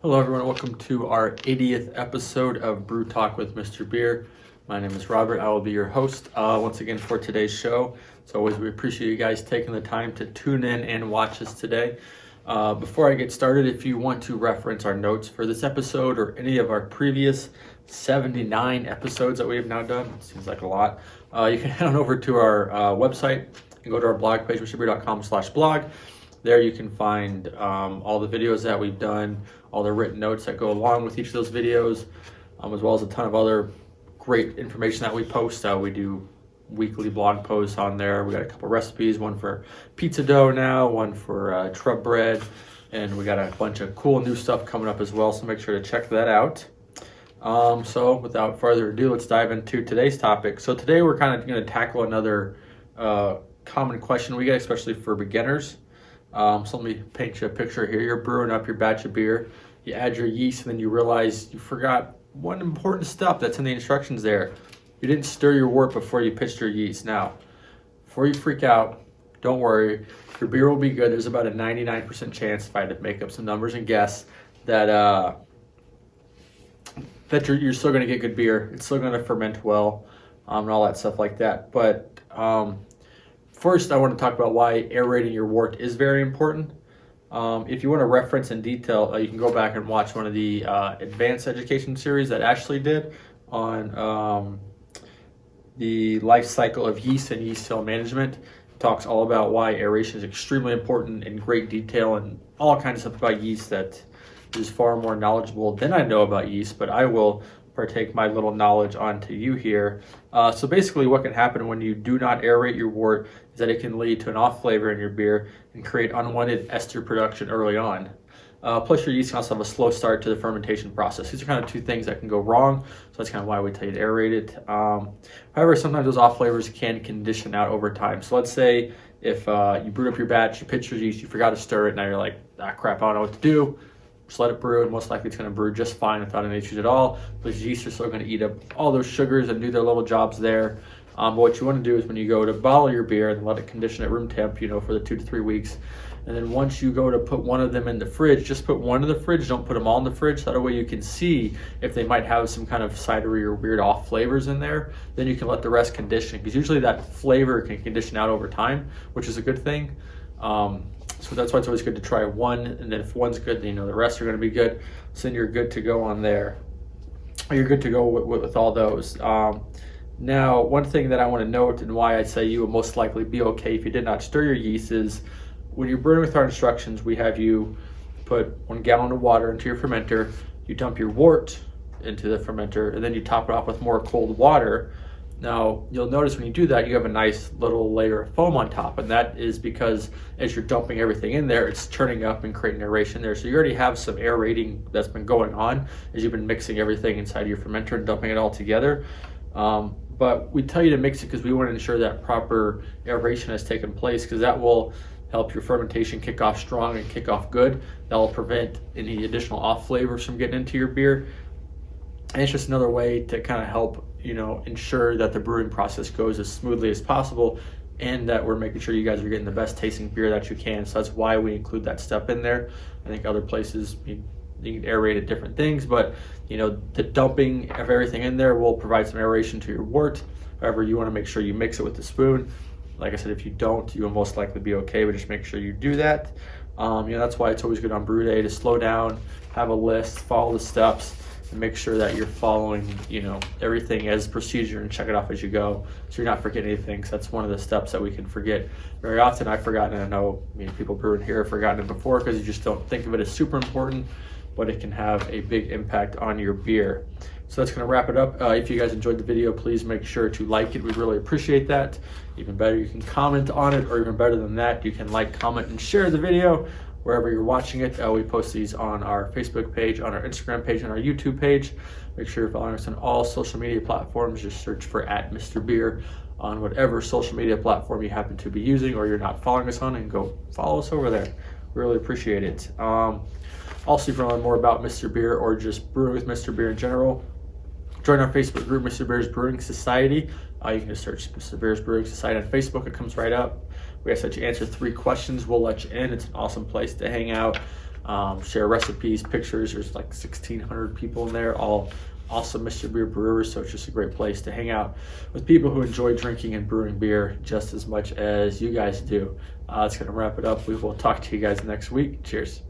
Hello everyone, welcome to our 80th episode of Brew Talk with Mr. Beer. My name is Robert, I will be your host once again for today's show. As always, we appreciate you guys taking the time to tune in and watch us today. Before I get started, if you want to reference our notes for this episode or any of our previous 79 episodes that we have now done, it seems like a lot, you can head on over to our website and go to our blog page, mrbeer.com/blog. There you can find all the videos that we've done, all the written notes that go along with each of those videos, as well as a ton of other great information that we post. We do weekly blog posts on there. We got a couple recipes, one for pizza dough now, one for trub bread, and we got a bunch of cool new stuff coming up as well, so make sure to check that out. So without further ado, let's dive into today's topic. So today we're kind of going to tackle another common question we get, especially for beginners. So let me paint you a picture here. You're brewing up your batch of beer. You add your yeast, and then you realize you forgot one important step that's in the instructions there. You didn't stir your wort before you pitched your yeast. Now, before you freak out, don't worry. Your beer will be good. There's about a 99% chance, if I had to make up some numbers and guess, that you're still going to get good beer. It's still going to ferment well, and all that stuff like that. But first, I want to talk about why aerating your wort is very important. If you want to reference in detail, you can go back and watch one of the advanced education series that Ashley did on the life cycle of yeast and yeast cell management. It talks all about why aeration is extremely important in great detail and all kinds of stuff about yeast that is far more knowledgeable than I know about yeast, but I will partake my little knowledge onto you here. So basically what can happen when you do not aerate your wort is that it can lead to an off flavor in your beer and create unwanted ester production early on. Plus your yeast can also have a slow start to the fermentation process. These are kind of two things that can go wrong, so that's kind of why we tell you to aerate it. However, sometimes those off flavors can condition out over time. So let's say if you brewed up your batch, you pitched your yeast, you forgot to stir it, now you're like, crap, I don't know what to do. Just let it brew, and most likely it's going to brew just fine without any issues at all. Those yeast are still going to eat up all those sugars and do their little jobs there. But what you want to do is when you go to bottle your beer and let it condition at room temp, for the 2 to 3 weeks. And then once you go to put one of them in the fridge, just put one in the fridge, don't put them all in the fridge. That way you can see if they might have some kind of cidery or weird off flavors in there. Then you can let the rest condition, because usually that flavor can condition out over time, which is a good thing. So that's why it's always good to try one, and then if one's good, then the rest are going to be good. So then you're good to go on there. You're good to go with all those. Now, one thing that I want to note and why I say you will most likely be okay if you did not stir your yeast is when you're brewing with our instructions, we have you put 1 gallon of water into your fermenter, you dump your wort into the fermenter, and then you top it off with more cold water. Now, you'll notice when you do that, you have a nice little layer of foam on top, and that is because as you're dumping everything in there, it's turning up and creating aeration there. So you already have some aerating that's been going on as you've been mixing everything inside your fermenter and dumping it all together. But we tell you to mix it because we want to ensure that proper aeration has taken place, because that will help your fermentation kick off strong and kick off good. That will prevent any additional off flavors from getting into your beer. And it's just another way to kind of help ensure that the brewing process goes as smoothly as possible, and that we're making sure you guys are getting the best tasting beer that you can. So that's why we include that step in there. I think other places you can aerate at different things, but the dumping of everything in there will provide some aeration to your wort. However, you want to make sure you mix it with the spoon. Like I said, if you don't, you will most likely be okay, but just make sure you do that. That's why it's always good on brew day to slow down, have a list, follow the steps, and make sure that you're following, everything as procedure and check it off as you go, so you're not forgetting anything. So that's one of the steps that we can forget very often. I've forgotten, and I know people brewing here have forgotten it before because you just don't think of it as super important, but it can have a big impact on your beer. So that's going to wrap it up. If you guys enjoyed the video, please make sure to like it. We really appreciate that. Even better, you can comment on it, or even better than that, you can like, comment, and share the video wherever you're watching it. We post these on our Facebook page, on our Instagram page, on our YouTube page. Make sure you're following us on all social media platforms. Just search for @Mr.Beer on whatever social media platform you happen to be using or you're not following us on, and go follow us over there. We really appreciate it. Also, if you want to learn more about Mr. Beer or just brewing with Mr. Beer in general, join our Facebook group, Mr. Beer's Brewing Society. You can just search Mr. Beer's Brewing Society on Facebook. It comes right up. We ask that you answer 3 questions. We'll let you in. It's an awesome place to hang out. share recipes, pictures. There's like 1,600 people in there, all awesome Mr. Beer brewers. So it's just a great place to hang out with people who enjoy drinking and brewing beer just as much as you guys do. That's going to wrap it up. We will talk to you guys next week. Cheers.